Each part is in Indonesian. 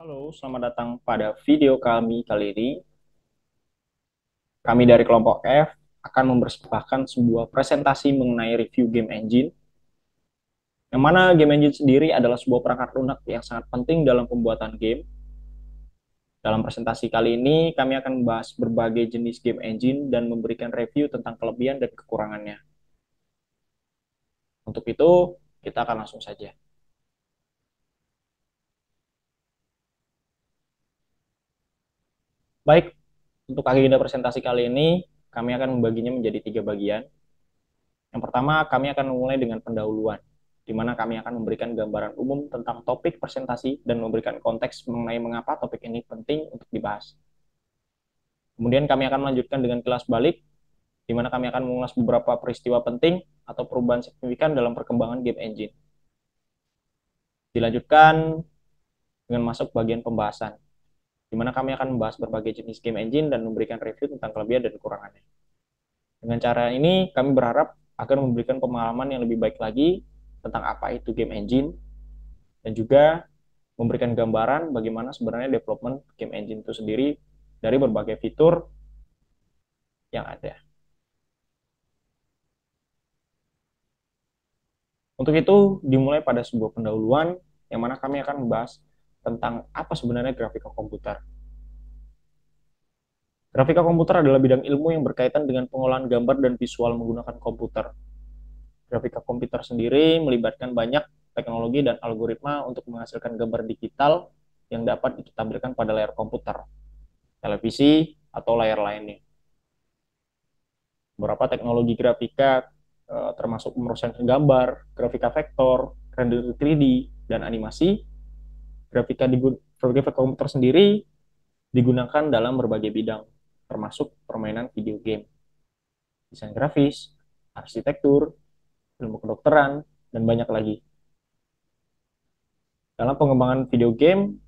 Halo, selamat datang pada video kami kali ini. Kami dari kelompok F akan mempersembahkan sebuah presentasi mengenai review game engine, yang mana game engine sendiri adalah sebuah perangkat lunak yang sangat penting dalam pembuatan game. Dalam presentasi kali ini, kami akan membahas berbagai jenis game engine dan memberikan review tentang kelebihan dan kekurangannya. Untuk itu, kita akan langsung saja. Baik, untuk agenda presentasi kali ini, kami akan membaginya menjadi 3 bagian. Yang pertama, kami akan memulai dengan pendahuluan, di mana kami akan memberikan gambaran umum tentang topik presentasi dan memberikan konteks mengenai mengapa topik ini penting untuk dibahas. Kemudian kami akan melanjutkan dengan kelas balik, di mana kami akan mengulas beberapa peristiwa penting atau perubahan signifikan dalam perkembangan game engine. Dilanjutkan dengan masuk bagian pembahasan, di mana kami akan membahas berbagai jenis game engine dan memberikan review tentang kelebihan dan kekurangannya. Dengan cara ini, kami berharap akan memberikan pemahaman yang lebih baik lagi tentang apa itu game engine, dan juga memberikan gambaran bagaimana sebenarnya development game engine itu sendiri dari berbagai fitur yang ada. Untuk itu, dimulai pada sebuah pendahuluan yang mana kami akan membahas tentang apa sebenarnya grafika komputer. Grafika komputer adalah bidang ilmu yang berkaitan dengan pengolahan gambar dan visual menggunakan komputer. Grafika komputer sendiri melibatkan banyak teknologi dan algoritma untuk menghasilkan gambar digital yang dapat ditampilkan pada layar komputer, televisi, atau layar lainnya. Beberapa teknologi grafika termasuk pemrosesan gambar, grafika vektor, render 3D, dan animasi. Grafika komputer sendiri digunakan dalam berbagai bidang, termasuk permainan video game, desain grafis, arsitektur, ilmu kedokteran, dan banyak lagi. Dalam pengembangan video game,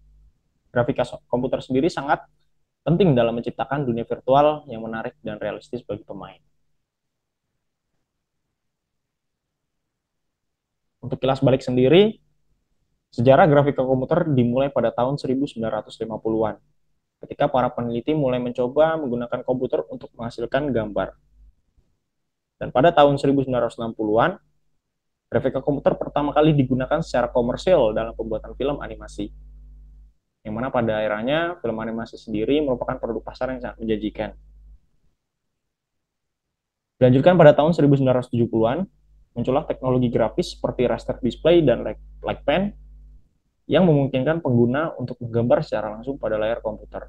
grafika komputer sendiri sangat penting dalam menciptakan dunia virtual yang menarik dan realistis bagi pemain. Untuk kilas balik sendiri, sejarah grafika komputer dimulai pada tahun 1950-an, ketika para peneliti mulai mencoba menggunakan komputer untuk menghasilkan gambar. Dan pada tahun 1960-an, grafika komputer pertama kali digunakan secara komersial dalam pembuatan film animasi, yang mana pada eranya film animasi sendiri merupakan produk pasar yang sangat menjanjikan. Dilanjutkan pada tahun 1970-an, muncullah teknologi grafis seperti raster display dan light pen yang memungkinkan pengguna untuk menggambar secara langsung pada layar komputer.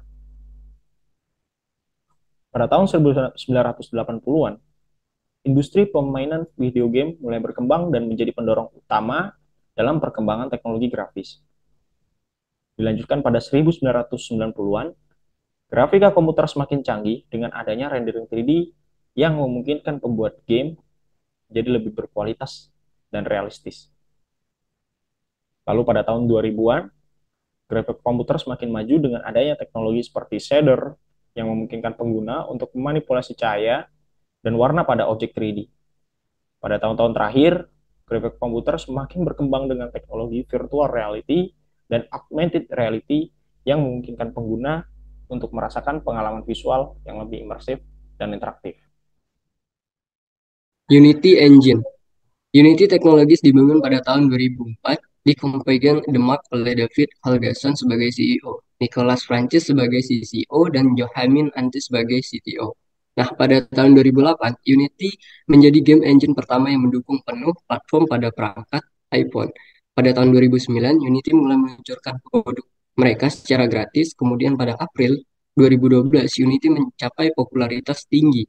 Pada tahun 1980-an, industri pemainan video game mulai berkembang dan menjadi pendorong utama dalam perkembangan teknologi grafis. Dilanjutkan pada 1990-an, grafika komputer semakin canggih dengan adanya rendering 3D yang memungkinkan pembuat game jadi lebih berkualitas dan realistis. Lalu pada tahun 2000-an, grafik komputer semakin maju dengan adanya teknologi seperti shader yang memungkinkan pengguna untuk memanipulasi cahaya dan warna pada objek 3D. Pada tahun-tahun terakhir, grafik komputer semakin berkembang dengan teknologi virtual reality dan augmented reality yang memungkinkan pengguna untuk merasakan pengalaman visual yang lebih imersif dan interaktif. Unity Engine. Unity Technologies dibangun pada tahun 2004, dipegang Denmark oleh David Holgersen sebagai CEO, Nicolas Francis sebagai CCO, dan Joachim Antis sebagai CTO. Nah, pada tahun 2008, Unity menjadi game engine pertama yang mendukung penuh platform pada perangkat iPhone. Pada tahun 2009, Unity mulai meluncurkan produk mereka secara gratis, kemudian pada April 2012, Unity mencapai popularitas tinggi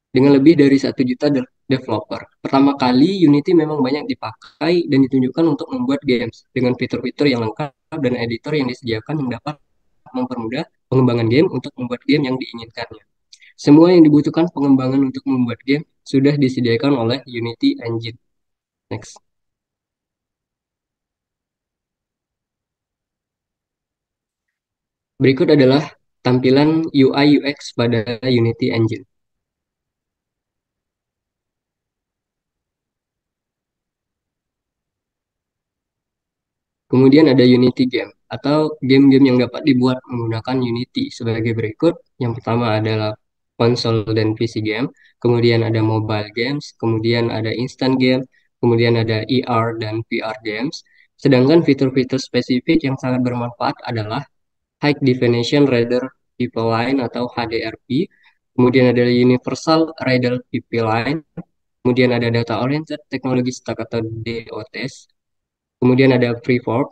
dengan lebih dari 1 juta developer. Pertama kali, Unity memang banyak dipakai dan ditunjukkan untuk membuat games dengan fitur-fitur yang lengkap dan editor yang disediakan yang dapat mempermudah pengembangan game untuk membuat game yang diinginkannya. Semua yang dibutuhkan pengembangan untuk membuat game sudah disediakan oleh Unity Engine. Next. Berikut adalah tampilan UI UX pada Unity Engine. Kemudian ada Unity Game. atau game-game yang dapat dibuat menggunakan Unity sebagai berikut. Yang pertama adalah konsol dan PC game, kemudian ada mobile games, kemudian ada instant game, kemudian ada ER dan VR games. Sedangkan fitur-fitur spesifik yang sangat bermanfaat adalah High Definition Reader Pipeline atau HDRP, kemudian ada Universal Reader Pipeline, kemudian ada Data Oriented Technology Stack atau DOTS, kemudian ada Freeform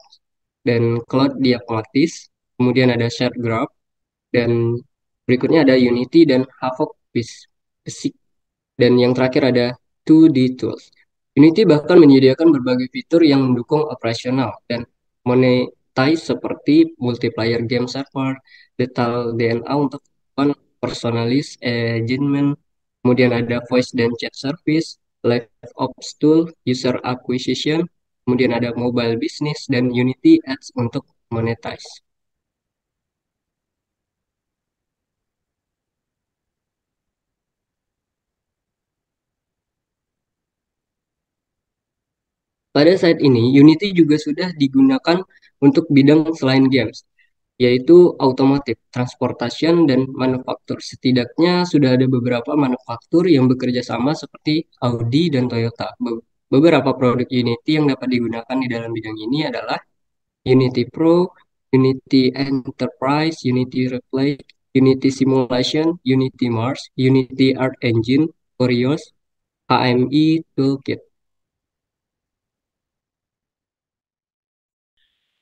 dan Cloud Diagnostics, kemudian ada Shared Graph, dan berikutnya ada Unity dan Havok Basic, dan yang terakhir ada 2D Tools. Unity bahkan menyediakan berbagai fitur yang mendukung operasional dan monetize seperti multiplayer game server, detail DNA untuk personalized engagement, kemudian ada voice dan chat service, live ops tool, user acquisition, kemudian ada mobile business, dan Unity Ads untuk monetize. Pada saat ini, Unity juga sudah digunakan untuk bidang selain games, yaitu otomotif, transportation, dan manufaktur. Setidaknya sudah ada beberapa manufaktur yang bekerja sama seperti Audi dan Toyota. Beberapa produk Unity yang dapat digunakan di dalam bidang ini adalah Unity Pro, Unity Enterprise, Unity Replay, Unity Simulation, Unity Mars, Unity Art Engine, Orios, HMI Toolkit.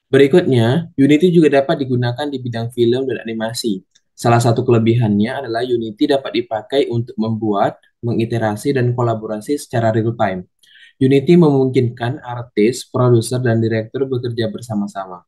Berikutnya, Unity juga dapat digunakan di bidang film dan animasi. Salah satu kelebihannya adalah Unity dapat dipakai untuk membuat, mengiterasi, dan kolaborasi secara real-time. Unity memungkinkan artis, produser, dan direktur bekerja bersama-sama.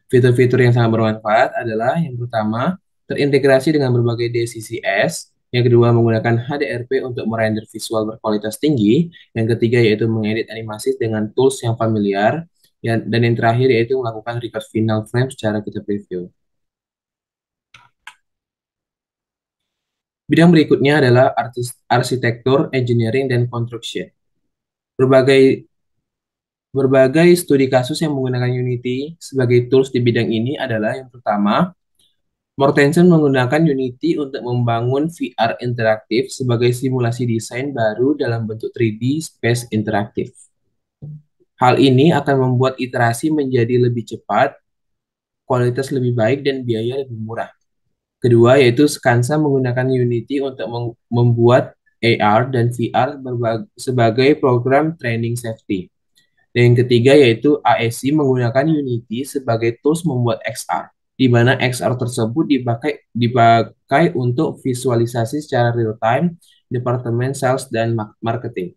Fitur-fitur yang sangat bermanfaat adalah yang pertama, terintegrasi dengan berbagai DCCS, yang kedua menggunakan HDRP untuk merender visual berkualitas tinggi, yang ketiga yaitu mengedit animasi dengan tools yang familiar, dan yang terakhir yaitu melakukan record final frame secara kita preview. Bidang berikutnya adalah arsitektur, engineering, dan construction. Berbagai berbagai studi kasus yang menggunakan Unity sebagai tools di bidang ini adalah yang pertama, Mortensen menggunakan Unity untuk membangun VR interaktif sebagai simulasi desain baru dalam bentuk 3D space interaktif. Hal ini akan membuat iterasi menjadi lebih cepat, kualitas lebih baik, dan biaya lebih murah. Kedua, yaitu Skansa menggunakan Unity untuk membuat AR dan VR sebagai program training safety. Dan yang ketiga yaitu ASC menggunakan Unity sebagai tools membuat XR, di mana XR tersebut dipakai untuk visualisasi secara real time, departemen sales dan marketing.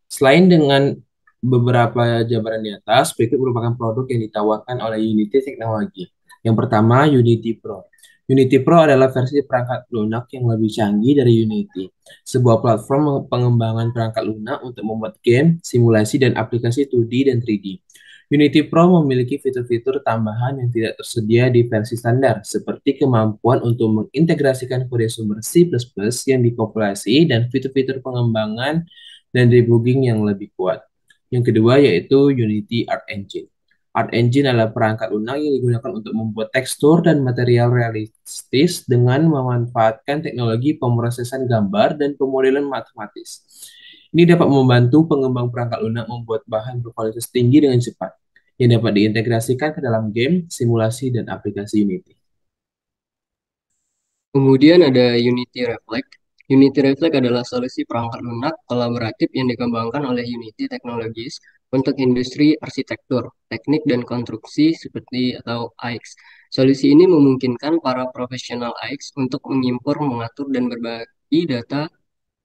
Selain dengan beberapa jabaran di atas, berikut merupakan produk yang ditawarkan oleh Unity Technology. Yang pertama, Unity Pro. Unity Pro adalah versi perangkat lunak yang lebih canggih dari Unity, sebuah platform pengembangan perangkat lunak untuk membuat game, simulasi, dan aplikasi 2D dan 3D. Unity Pro memiliki fitur-fitur tambahan yang tidak tersedia di versi standar, seperti kemampuan untuk mengintegrasikan kode sumber C++ yang dikompilasi dan fitur-fitur pengembangan dan debugging yang lebih kuat. Yang kedua yaitu Unity Art Engine. Art Engine adalah perangkat lunak yang digunakan untuk membuat tekstur dan material realistis dengan memanfaatkan teknologi pemrosesan gambar dan pemodelan matematis. Ini dapat membantu pengembang perangkat lunak membuat bahan berkualitas tinggi dengan cepat, yang dapat diintegrasikan ke dalam game, simulasi, dan aplikasi Unity. Kemudian ada Unity Reflect. Unity Reflect adalah solusi perangkat lunak kolaboratif yang dikembangkan oleh Unity Technologies untuk industri arsitektur, teknik, dan konstruksi seperti atau AX. Solusi ini memungkinkan para profesional AX untuk mengimpor, mengatur, dan berbagi data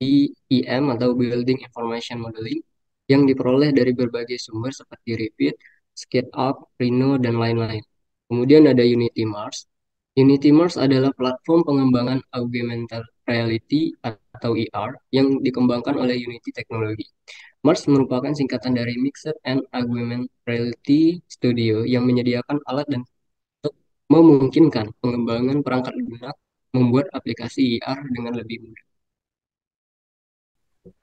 di IM atau Building Information Modeling yang diperoleh dari berbagai sumber seperti Revit, SketchUp, Rhino, dan lain-lain. Kemudian ada Unity Mars. Unity Mars adalah platform pengembangan augmented reality atau ER yang dikembangkan oleh Unity Technology. Mars merupakan singkatan dari Mixed and Augmented Reality Studio yang menyediakan alat dan untuk memungkinkan pengembangan perangkat lunak membuat aplikasi ER dengan lebih mudah.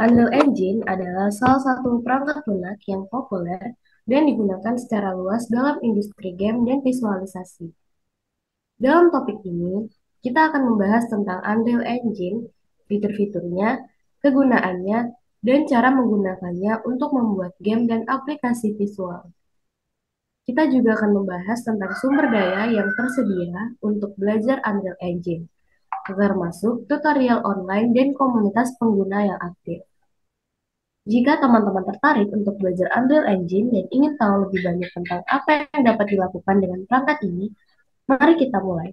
Unreal Engine adalah salah satu perangkat lunak yang populer dan digunakan secara luas dalam industri game dan visualisasi. Dalam topik ini, kita akan membahas tentang Unreal Engine, fitur-fiturnya, kegunaannya, dan cara menggunakannya untuk membuat game dan aplikasi visual. Kita juga akan membahas tentang sumber daya yang tersedia untuk belajar Unreal Engine, termasuk tutorial online dan komunitas pengguna yang aktif. Jika teman-teman tertarik untuk belajar Unreal Engine dan ingin tahu lebih banyak tentang apa yang dapat dilakukan dengan perangkat ini, mari kita mulai.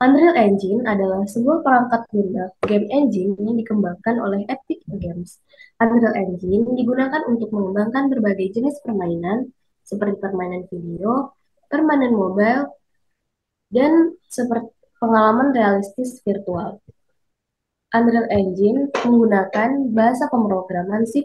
Unreal Engine adalah sebuah perangkat lunak game engine yang dikembangkan oleh Epic Games. Unreal Engine digunakan untuk mengembangkan berbagai jenis permainan, seperti permainan video, permainan mobile, dan seperti pengalaman realistis virtual. Unreal Engine menggunakan bahasa pemrograman C++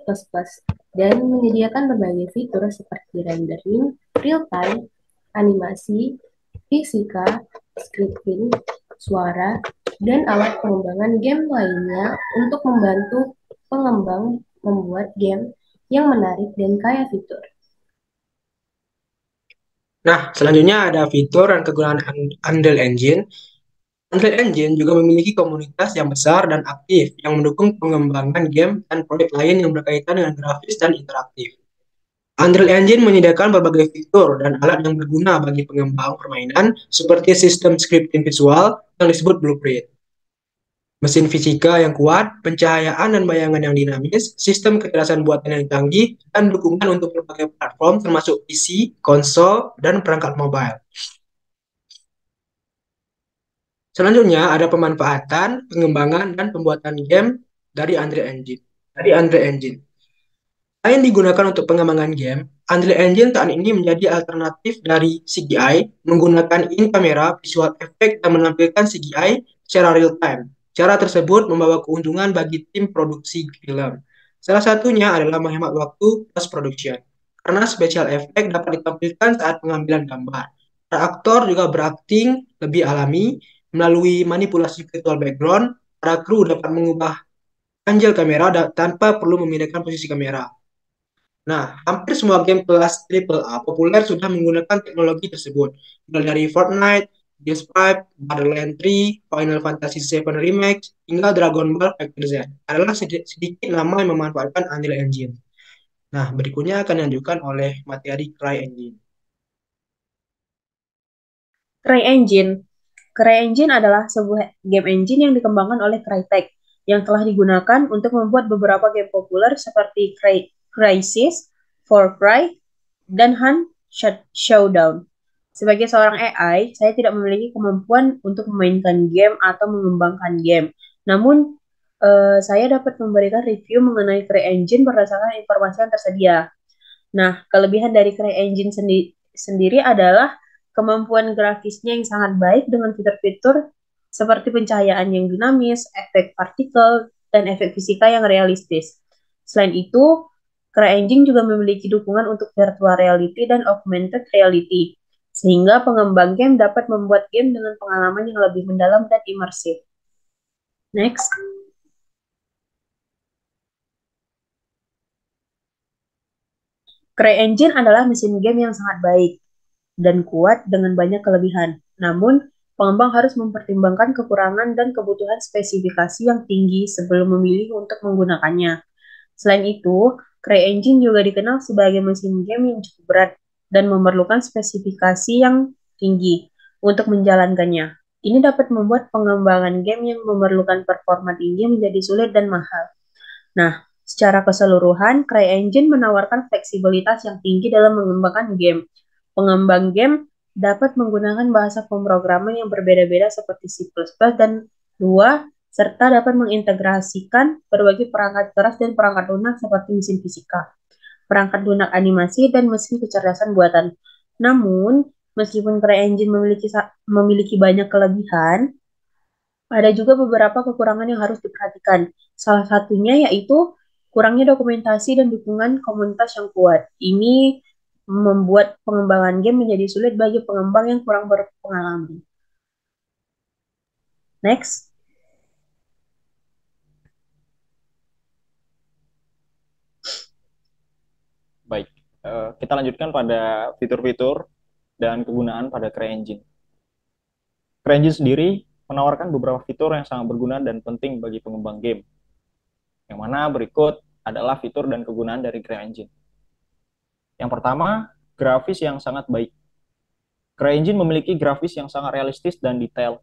dan menyediakan berbagai fitur seperti rendering, real-time, animasi, fisika, scripting, suara, dan alat pengembangan game lainnya untuk membantu pengembang membuat game yang menarik dan kaya fitur. Nah, selanjutnya ada fitur dan kegunaan Unreal Engine. Unreal Engine juga memiliki komunitas yang besar dan aktif yang mendukung pengembangan game dan proyek lain yang berkaitan dengan grafis dan interaktif. Unreal Engine menyediakan berbagai fitur dan alat yang berguna bagi pengembang permainan seperti sistem scripting visual yang disebut blueprint, mesin fisika yang kuat, pencahayaan dan bayangan yang dinamis, sistem kecerdasan buatan yang canggih, dan dukungan untuk berbagai platform termasuk PC, konsol, dan perangkat mobile. Selanjutnya ada pemanfaatan, pengembangan, dan pembuatan game dari Unreal Engine. Selain digunakan untuk pengembangan game, Unreal Engine saat ini menjadi alternatif dari CGI menggunakan in-camera visual effect dan menampilkan CGI secara real time. Cara tersebut membawa keuntungan bagi tim produksi film. Salah satunya adalah menghemat waktu post production, karena special effect dapat ditampilkan saat pengambilan gambar. Para aktor juga berakting lebih alami melalui manipulasi virtual background. Para kru dapat mengubah angle kamera tanpa perlu memindahkan posisi kamera. Nah, hampir semua game kelas AAA populer sudah menggunakan teknologi tersebut, mulai dari Fortnite, Gears 5, Borderlands 3, Final Fantasy VII Remake, hingga Dragon Ball Fighter Z. Adalah sedikit nama yang memanfaatkan Unreal Engine. Nah, berikutnya akan dilanjutkan oleh materi CryEngine. CryEngine adalah sebuah game engine yang dikembangkan oleh Crytek yang telah digunakan untuk membuat beberapa game populer seperti Crysis, Far Cry, dan Hunt Showdown. Sebagai seorang AI, saya tidak memiliki kemampuan untuk memainkan game atau mengembangkan game. Namun, saya dapat memberikan review mengenai CryEngine berdasarkan informasi yang tersedia. Nah, kelebihan dari CryEngine sendiri adalah kemampuan grafisnya yang sangat baik dengan fitur-fitur seperti pencahayaan yang dinamis, efek partikel, dan efek fisika yang realistis. Selain itu, CryEngine juga memiliki dukungan untuk virtual reality dan augmented reality, sehingga pengembang game dapat membuat game dengan pengalaman yang lebih mendalam dan imersif. Next. CryEngine adalah mesin game yang sangat baik dan kuat dengan banyak kelebihan. Namun, pengembang harus mempertimbangkan kekurangan dan kebutuhan spesifikasi yang tinggi sebelum memilih untuk menggunakannya. Selain itu, CryEngine juga dikenal sebagai mesin game yang cukup berat dan memerlukan spesifikasi yang tinggi untuk menjalankannya. Ini dapat membuat pengembangan game yang memerlukan performa tinggi menjadi sulit dan mahal. Nah, secara keseluruhan, CryEngine menawarkan fleksibilitas yang tinggi dalam mengembangkan game. Pengembang game dapat menggunakan bahasa pemrograman yang berbeda-beda seperti C++ dan Lua, serta dapat mengintegrasikan berbagai perangkat keras dan perangkat lunak seperti mesin fisika, perangkat lunak animasi, dan mesin kecerdasan buatan. Namun, meskipun CryEngine memiliki banyak kelebihan, ada juga beberapa kekurangan yang harus diperhatikan. Salah satunya yaitu kurangnya dokumentasi dan dukungan komunitas yang kuat. Ini membuat pengembangan game menjadi sulit bagi pengembang yang kurang berpengalaman. Next. Baik, kita lanjutkan pada fitur-fitur dan kegunaan pada CryEngine. CryEngine sendiri menawarkan beberapa fitur yang sangat berguna dan penting bagi pengembang game. Yang mana berikut adalah fitur dan kegunaan dari CryEngine. Yang pertama, grafis yang sangat baik. CryEngine memiliki grafis yang sangat realistis dan detail,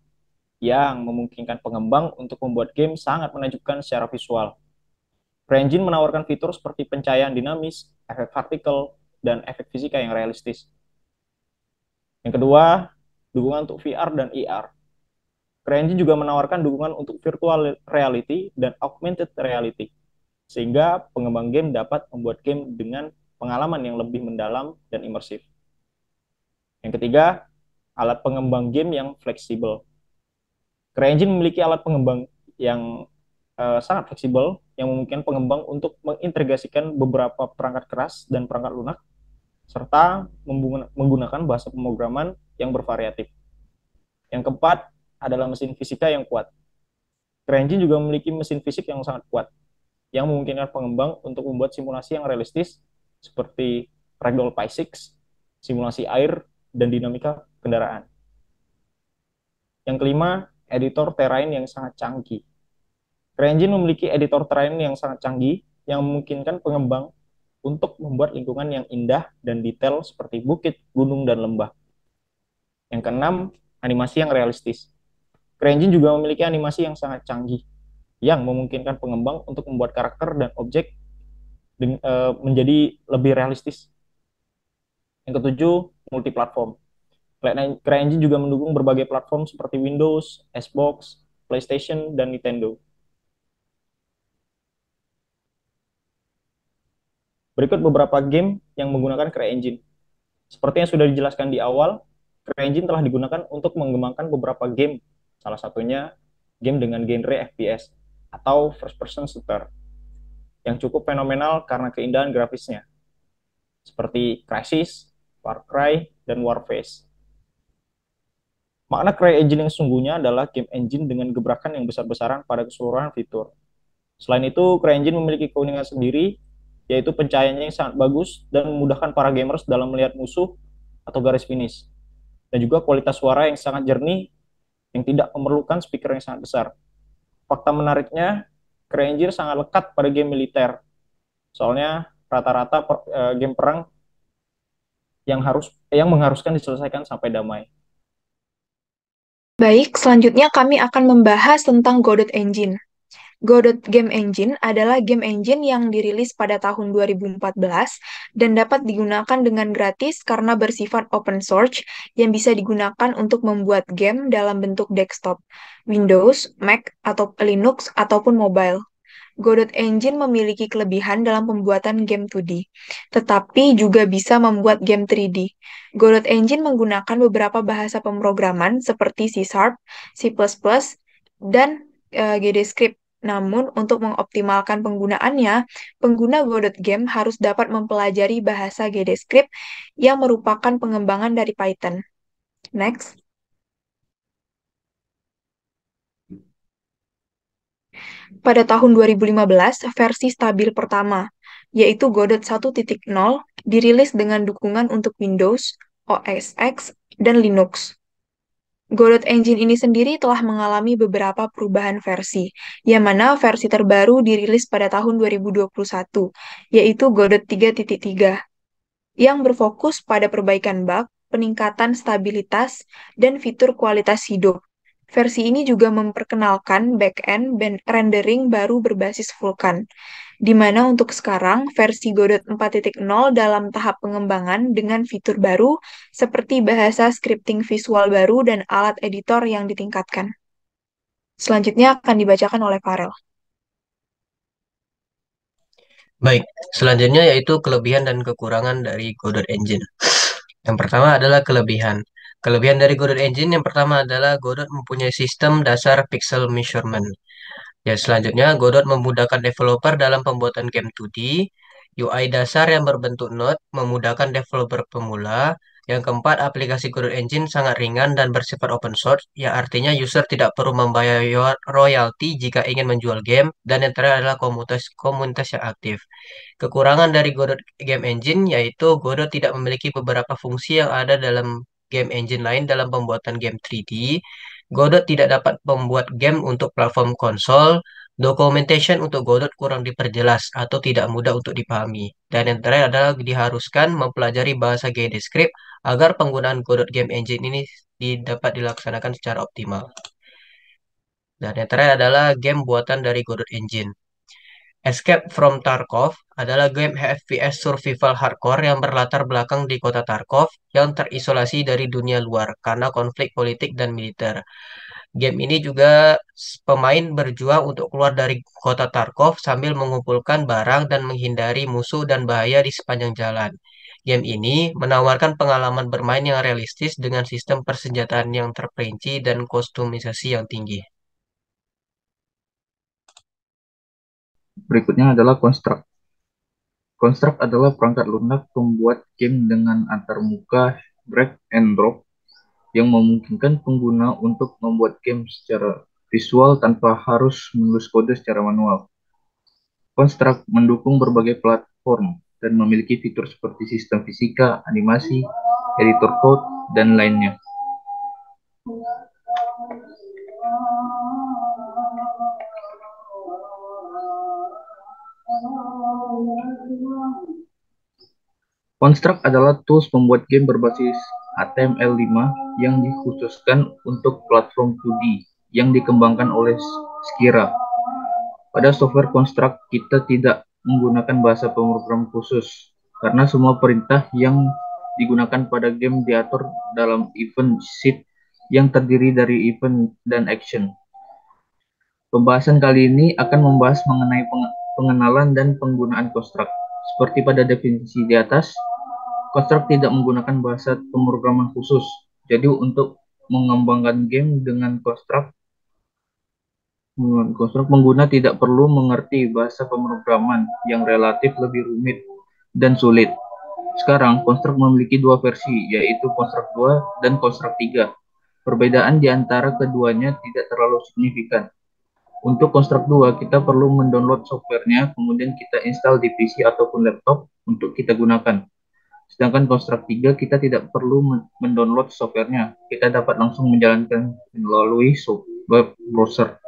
yang memungkinkan pengembang untuk membuat game sangat menakjubkan secara visual. CryEngine menawarkan fitur seperti pencahayaan dinamis, efek partikel, dan efek fisika yang realistis. Yang kedua, dukungan untuk VR dan AR. CryEngine juga menawarkan dukungan untuk virtual reality dan augmented reality, sehingga pengembang game dapat membuat game dengan pengalaman yang lebih mendalam dan imersif. Yang ketiga, alat pengembang game yang fleksibel. CryEngine memiliki alat pengembang yang sangat fleksibel, yang memungkinkan pengembang untuk mengintegrasikan beberapa perangkat keras dan perangkat lunak, serta menggunakan bahasa pemrograman yang bervariatif. Yang keempat adalah mesin fisika yang kuat. CryEngine juga memiliki mesin fisik yang sangat kuat, yang memungkinkan pengembang untuk membuat simulasi yang realistis seperti ragdoll physics, simulasi air, dan dinamika kendaraan. Yang kelima, editor terrain yang sangat canggih. CryEngine memiliki editor terrain yang sangat canggih yang memungkinkan pengembang untuk membuat lingkungan yang indah dan detail seperti bukit, gunung, dan lembah. Yang keenam, animasi yang realistis. CryEngine juga memiliki animasi yang sangat canggih yang memungkinkan pengembang untuk membuat karakter dan objek menjadi lebih realistis. Yang ketujuh, multiplatform. CryEngine juga mendukung berbagai platform seperti Windows, Xbox, PlayStation, dan Nintendo. Berikut beberapa game yang menggunakan CryEngine. Seperti yang sudah dijelaskan di awal, CryEngine telah digunakan untuk mengembangkan beberapa game, salah satunya game dengan genre FPS atau first person shooter, yang cukup fenomenal karena keindahan grafisnya, seperti Crysis, Far Cry, dan Warface. Makna CryEngine yang sesungguhnya adalah game engine dengan gebrakan yang besar-besaran pada keseluruhan fitur. Selain itu, CryEngine memiliki keunikan sendiri, yaitu pencahayaannya yang sangat bagus dan memudahkan para gamers dalam melihat musuh atau garis finish. Dan juga kualitas suara yang sangat jernih, yang tidak memerlukan speaker yang sangat besar. Fakta menariknya, CryEngine sangat lekat pada game militer. Soalnya rata-rata game perang yang mengharuskan diselesaikan sampai damai. Baik, selanjutnya kami akan membahas tentang Godot Engine. Godot Game Engine adalah game engine yang dirilis pada tahun 2014 dan dapat digunakan dengan gratis karena bersifat open source yang bisa digunakan untuk membuat game dalam bentuk desktop, Windows, Mac, atau Linux, ataupun mobile. Godot Engine memiliki kelebihan dalam pembuatan game 2D, tetapi juga bisa membuat game 3D. Godot Engine menggunakan beberapa bahasa pemrograman seperti C#, C++, dan GDScript. Namun, untuk mengoptimalkan penggunaannya, pengguna Godot Game harus dapat mempelajari bahasa GDScript yang merupakan pengembangan dari Python. Next. Pada tahun 2015, versi stabil pertama, yaitu Godot 1.0, dirilis dengan dukungan untuk Windows, OS X, dan Linux. Godot Engine ini sendiri telah mengalami beberapa perubahan versi, yang mana versi terbaru dirilis pada tahun 2021, yaitu Godot 3.3, yang berfokus pada perbaikan bug, peningkatan stabilitas, dan fitur kualitas hidup. Versi ini juga memperkenalkan back-end rendering baru berbasis Vulkan, di mana untuk sekarang versi Godot 4.0 dalam tahap pengembangan dengan fitur baru seperti bahasa scripting visual baru dan alat editor yang ditingkatkan. Selanjutnya akan dibacakan oleh Farel. Baik, selanjutnya yaitu kelebihan dan kekurangan dari Godot Engine. Yang pertama adalah kelebihan. Kelebihan dari Godot Engine yang pertama adalah Godot mempunyai sistem dasar pixel measurement. Ya, selanjutnya Godot memudahkan developer dalam pembuatan game 2D. UI dasar yang berbentuk node memudahkan developer pemula Yang keempat, aplikasi Godot Engine sangat ringan dan bersifat open source, ya artinya user tidak perlu membayar royalti jika ingin menjual game, dan yang terakhir adalah komunitas yang aktif. Kekurangan dari Godot Game Engine yaitu Godot tidak memiliki beberapa fungsi yang ada dalam game engine lain dalam pembuatan game 3D. Godot tidak dapat membuat game untuk platform konsol. Documentation untuk Godot kurang diperjelas atau tidak mudah untuk dipahami. Dan yang terakhir adalah diharuskan mempelajari bahasa GDScript agar penggunaan Godot Game Engine ini dapat dilaksanakan secara optimal. Dan yang terakhir adalah game buatan dari Godot Engine. Escape from Tarkov adalah game FPS survival hardcore yang berlatar belakang di kota Tarkov yang terisolasi dari dunia luar karena konflik politik dan militer. Game ini juga pemain berjuang untuk keluar dari kota Tarkov sambil mengumpulkan barang dan menghindari musuh dan bahaya di sepanjang jalan. Game ini menawarkan pengalaman bermain yang realistis dengan sistem persenjataan yang terperinci dan kostumisasi yang tinggi. Berikutnya adalah Construct. Construct adalah perangkat lunak pembuat game dengan antarmuka drag and drop yang memungkinkan pengguna untuk membuat game secara visual tanpa harus menulis kode secara manual. Construct mendukung berbagai platform dan memiliki fitur seperti sistem fisika, animasi, editor code, dan lainnya. Construct adalah tools pembuat game berbasis HTML5 yang dikhususkan untuk platform 2D yang dikembangkan oleh Skira. Pada software Construct, kita tidak menggunakan bahasa pemrogram khusus, karena semua perintah yang digunakan pada game diatur dalam event sheet yang terdiri dari event dan action. Pembahasan kali ini akan membahas mengenai pengenalan dan penggunaan Construct. Seperti pada definisi di atas, Construct tidak menggunakan bahasa pemrograman khusus. Jadi untuk mengembangkan game dengan Construct, pengguna tidak perlu mengerti bahasa pemrograman yang relatif lebih rumit dan sulit. Sekarang, Construct memiliki dua versi, yaitu Construct 2 dan Construct 3. Perbedaan di antara keduanya tidak terlalu signifikan. Untuk Construct 2, kita perlu mendownload softwarenya, kemudian kita install di PC ataupun laptop untuk kita gunakan. Sedangkan Construct 3, kita tidak perlu mendownload softwarenya. Kita dapat langsung menjalankan melalui web browser.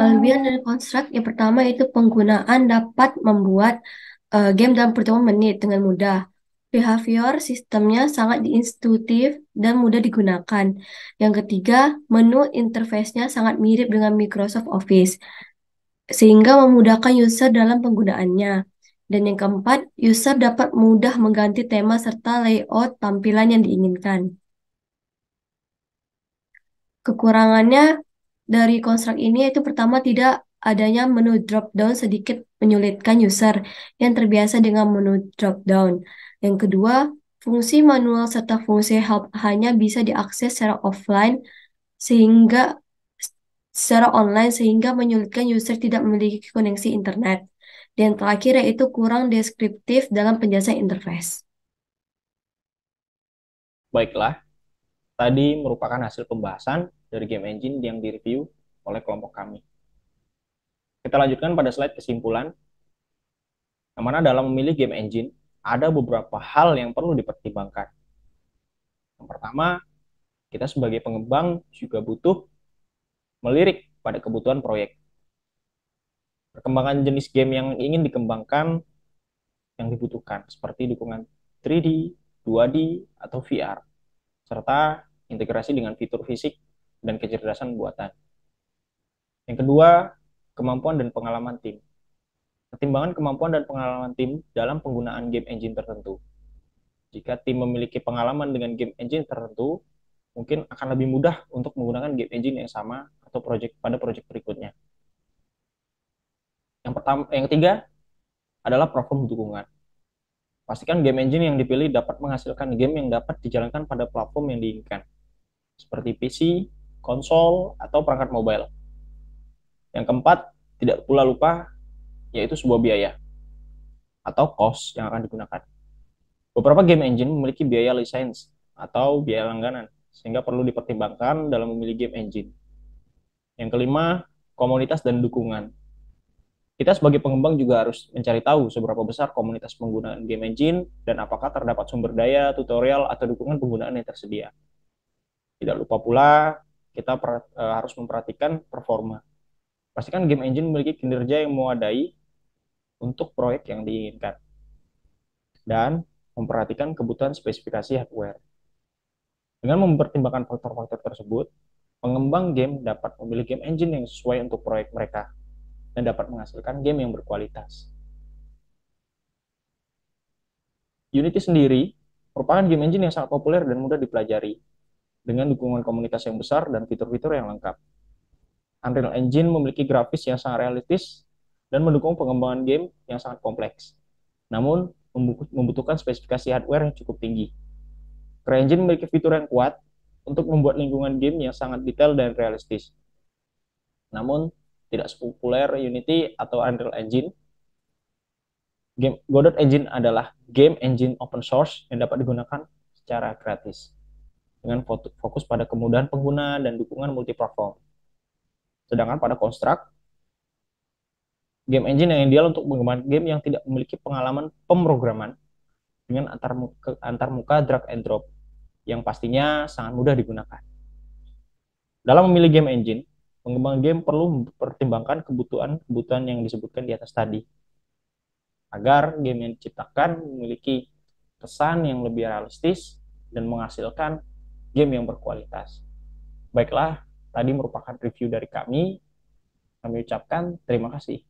Kelebihan dari Construct yang pertama itu penggunaan dapat membuat game dalam perhitungan menit dengan mudah. Behavior sistemnya sangat intuitif dan mudah digunakan. Yang ketiga, menu interface-nya sangat mirip dengan Microsoft Office, sehingga memudahkan user dalam penggunaannya. Dan yang keempat, user dapat mudah mengganti tema serta layout tampilan yang diinginkan. Kekurangannya dari Construct ini yaitu pertama tidak adanya menu drop down sedikit menyulitkan user yang terbiasa dengan menu drop down. Yang kedua, fungsi manual serta fungsi help hanya bisa diakses secara online sehingga menyulitkan user tidak memiliki koneksi internet. Dan terakhir yaitu kurang deskriptif dalam penjelasan interface. Baiklah, tadi merupakan hasil pembahasan dari game engine yang direview oleh kelompok kami. Kita lanjutkan pada slide kesimpulan, yang mana dalam memilih game engine, ada beberapa hal yang perlu dipertimbangkan. Yang pertama, kita sebagai pengembang juga butuh melirik pada kebutuhan proyek. Perkembangan jenis game yang ingin dikembangkan yang dibutuhkan, seperti dukungan 3D, 2D, atau VR, serta integrasi dengan fitur fisik dan kecerdasan buatan. Yang kedua, kemampuan dan pengalaman tim. Pertimbangan kemampuan dan pengalaman tim dalam penggunaan game engine tertentu. Jika tim memiliki pengalaman dengan game engine tertentu, mungkin akan lebih mudah untuk menggunakan game engine yang sama atau pada project berikutnya. Yang ketiga adalah platform dukungan. Pastikan game engine yang dipilih dapat menghasilkan game yang dapat dijalankan pada platform yang diinginkan, seperti PC, konsol, atau perangkat mobile. Yang keempat, tidak pula lupa, yaitu sebuah biaya. atau cost yang akan digunakan. Beberapa game engine memiliki biaya lisensi atau biaya langganan, sehingga perlu dipertimbangkan dalam memilih game engine. Yang kelima, komunitas dan dukungan. Kita sebagai pengembang juga harus mencari tahu seberapa besar komunitas penggunaan game engine dan apakah terdapat sumber daya, tutorial, atau dukungan penggunaan yang tersedia. Tidak lupa pula, kita harus memperhatikan performa. Pastikan game engine memiliki kinerja yang memadai untuk proyek yang diinginkan. Dan memperhatikan kebutuhan spesifikasi hardware. Dengan mempertimbangkan faktor-faktor tersebut, pengembang game dapat memilih game engine yang sesuai untuk proyek mereka dan dapat menghasilkan game yang berkualitas. Unity sendiri merupakan game engine yang sangat populer dan mudah dipelajari, dengan dukungan komunitas yang besar dan fitur-fitur yang lengkap. Unreal Engine memiliki grafis yang sangat realistis dan mendukung pengembangan game yang sangat kompleks, namun membutuhkan spesifikasi hardware yang cukup tinggi. CryEngine memiliki fitur yang kuat untuk membuat lingkungan game yang sangat detail dan realistis, namun tidak sepopuler Unity atau Unreal Engine. Godot Engine adalah game engine open source yang dapat digunakan secara gratis, dengan fokus pada kemudahan pengguna dan dukungan multiplatform. Sedangkan pada Construct, game engine yang ideal untuk mengembangkan game yang tidak memiliki pengalaman pemrograman dengan antarmuka drag and drop, yang pastinya sangat mudah digunakan. Dalam memilih game engine, pengembang game perlu mempertimbangkan kebutuhan yang disebutkan di atas tadi, agar game yang diciptakan memiliki kesan yang lebih realistis dan menghasilkan game yang berkualitas. Baiklah, tadi merupakan review dari kami. Kami ucapkan terima kasih.